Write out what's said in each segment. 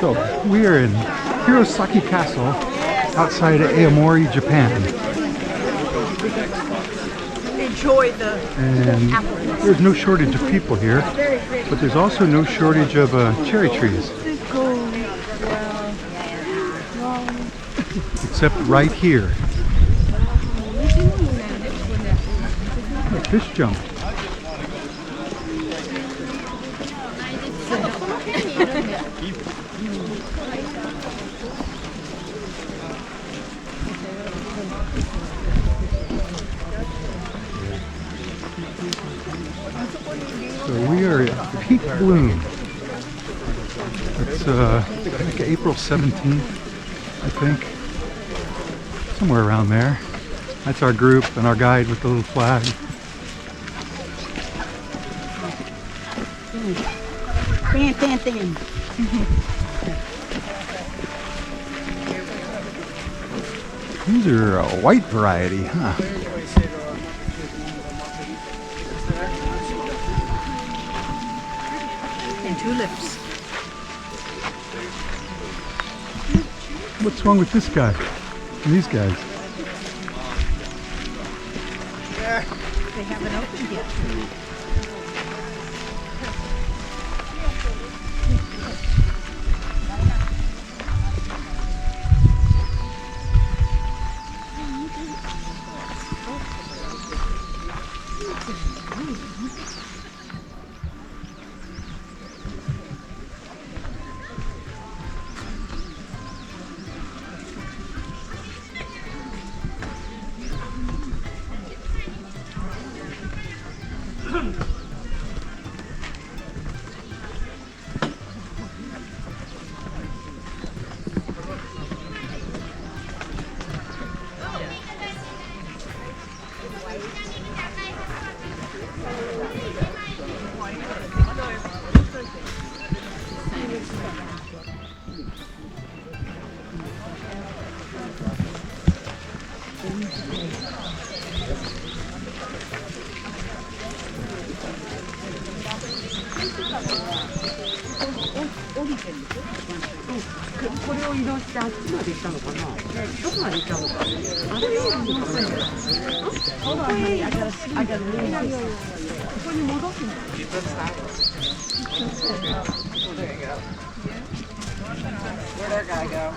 So we are in Hirosaki Castle outside of Aomori, Japan. Enjoy the And there's no shortage of people here, but there's also no shortage of cherry trees. Except right here. A fish jump. So we are at peak bloom. It's like April 17th, I think. Somewhere around there. That's our group and our guide with the little flag. thin. These are a white variety, huh? And tulips. What's wrong with this guy and these guys? They haven't opened yet. Where'd our guy go?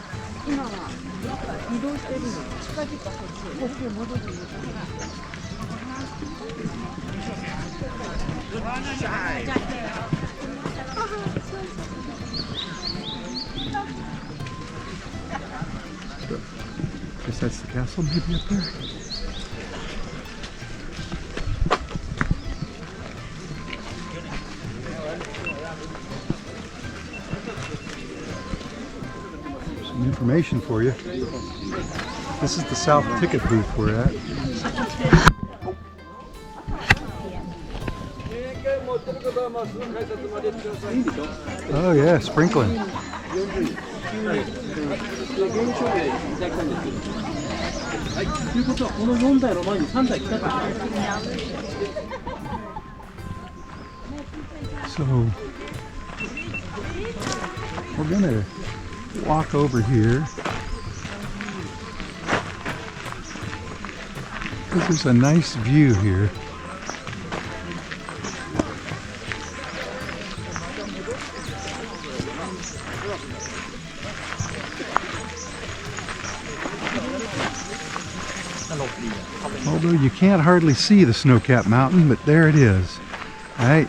Guess that's the castle maybe up there. Some information for you. This is the south ticket booth we're at. Oh yeah, sprinkling. So we're gonna walk over here because there's a nice view here. Although you can't hardly see the snow-capped mountain, but there it is. All right.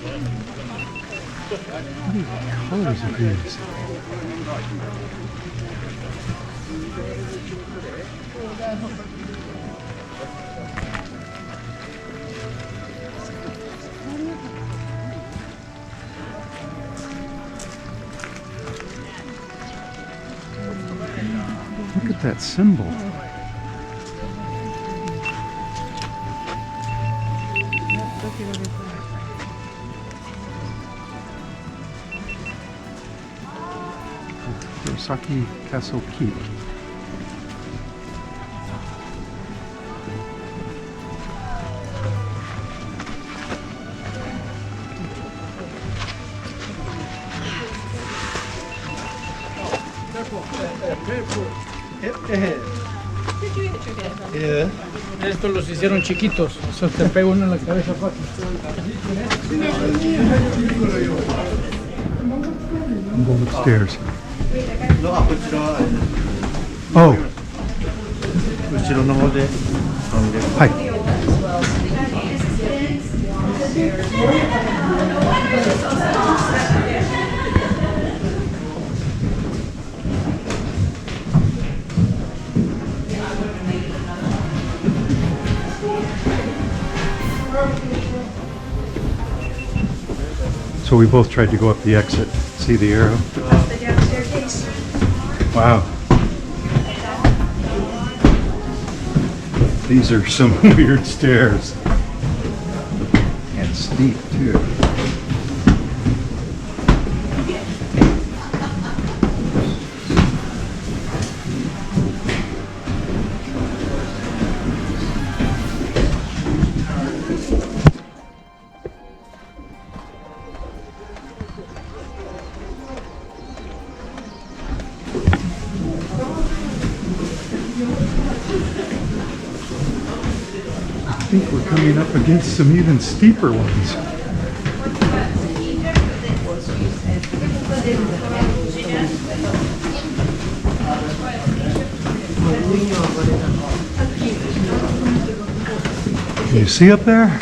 What are the colors of these? Look at that symbol. Hirosaki Castle Keep. Estos los hicieron chiquitos, eso te pega uno en la cabeza fácil. I'm going upstairs. Oh. Hi. So we both tried to go up the exit. See the arrow? The downstairs case. Wow. These are some weird stairs. And steep too. I think we're coming up against some even steeper ones. Can you see up there?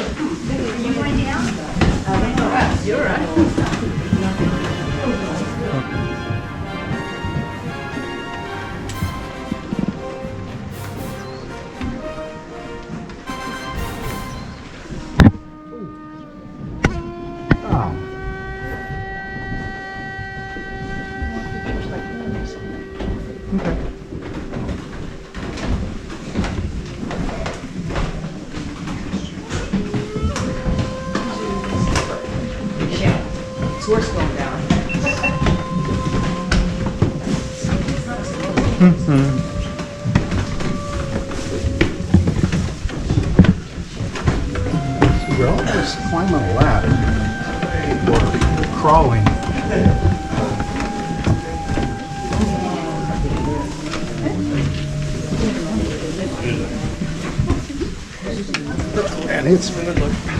It's worse going down. So we're almost climbing a ladder. Or crawling. And it's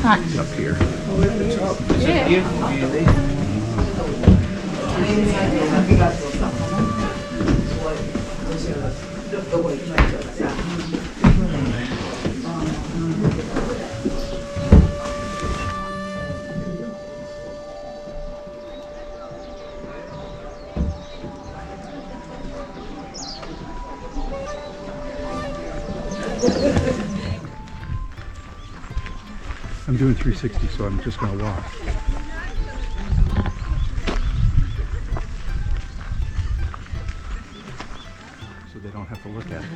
packed up here. I'm doing 360, so I'm just going to walk. So they don't have to look at it.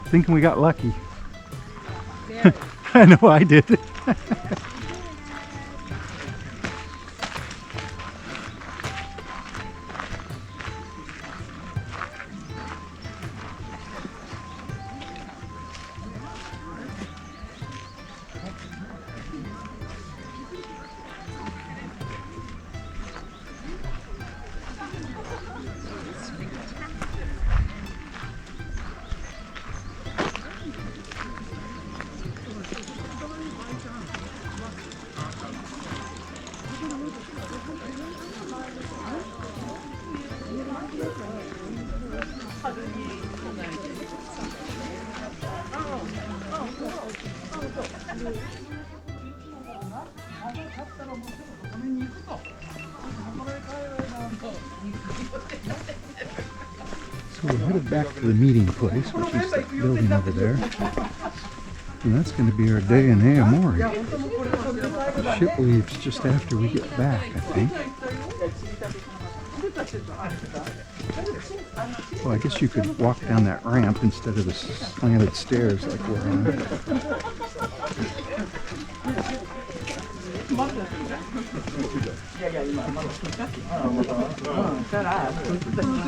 Thinking we got lucky. I know I did. So we're headed back to the meeting place, which is that building over there. And that's going to be our day in Aomori. The ship leaves just after we get back, I think. Well, I guess you could walk down that ramp instead of the slanted stairs like we're on.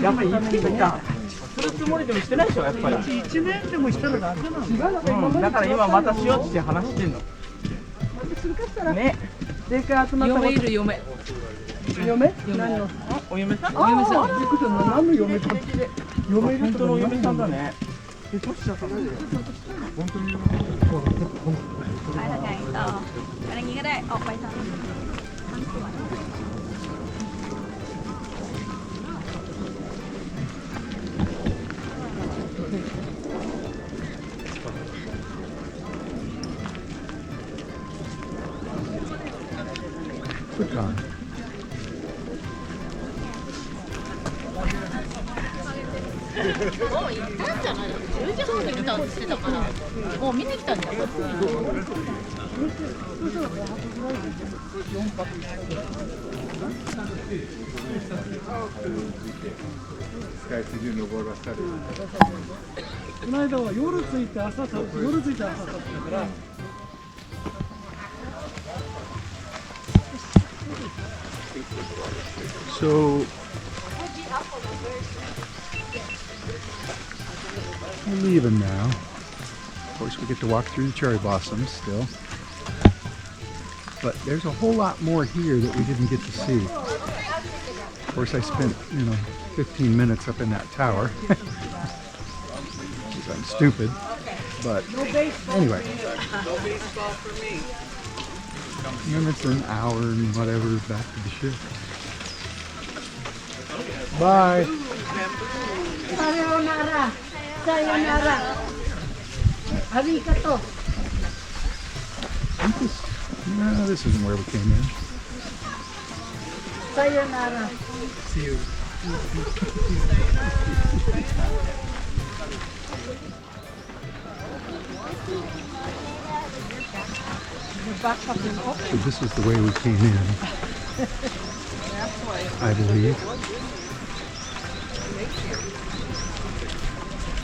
やっぱり行ってみた。するつもりでもしてないでしょ、やっぱり。1年でもしてるだけなの。だから今またしようって話してんの。ね。でか集まった。嫁いる嫁。嫁？何の？お嫁さん？お嫁さん。何の嫁さん？嫁いる本当のお嫁さんだね。え、どうしちゃったの？本当に。ไปทางไหนต่ออะไรงี้ก็ได้ออกไปทางสวน Click on. もう行ったんじゃないの？10時半に来たって言ってたから、もう見に来たんじゃない？スカイツリー登らされる。この間は夜着いて朝経って夜着いて朝経ってから。So we're leaving now. Of course, we get to walk through the cherry blossoms still. But there's a whole lot more here that we didn't get to see. Of course, I spent, 15 minutes up in that tower. Because I'm stupid. But anyway. And then it's an hour and whatever back to the ship. Bye. Sayonara. Sayonara. Arigato. No, this isn't where we came in. Sayonara. See you. So this is the way we came in, I believe.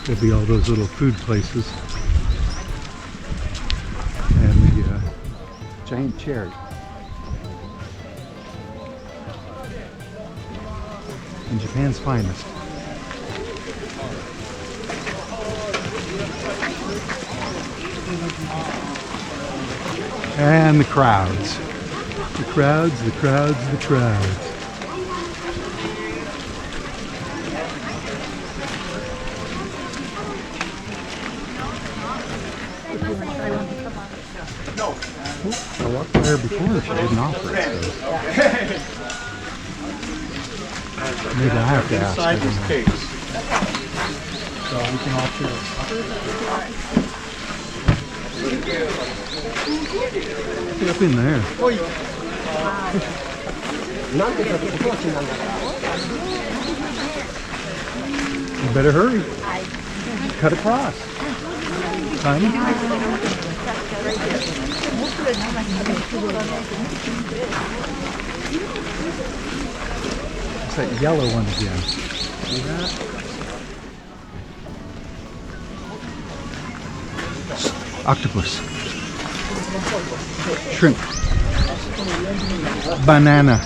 There'll be all those little food places and the giant cherry. And Japan's finest. And the crowds. The crowds, the crowds, the crowds. I walked by her before, she didn't offer it. So. Maybe I have to ask. I don't know. So we can all share. Get up in there. You better hurry. Cut across. Honey? It's that yellow one again. See that? Octopus. Shrimp. Banana.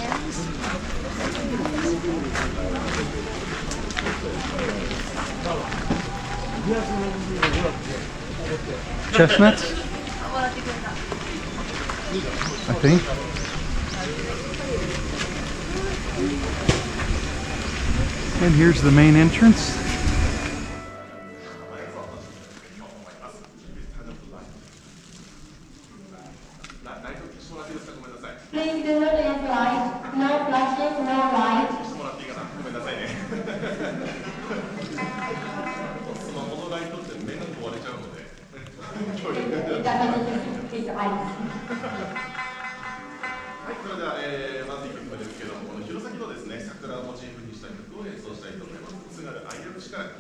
Chestnuts, I think. And here's the main entrance. Please do not leave light. No flashing, no light. それでは、まず1曲目ですけども、この弘前のですね、桜をモチーフにした曲を演奏したいと思います。津軽愛楽市から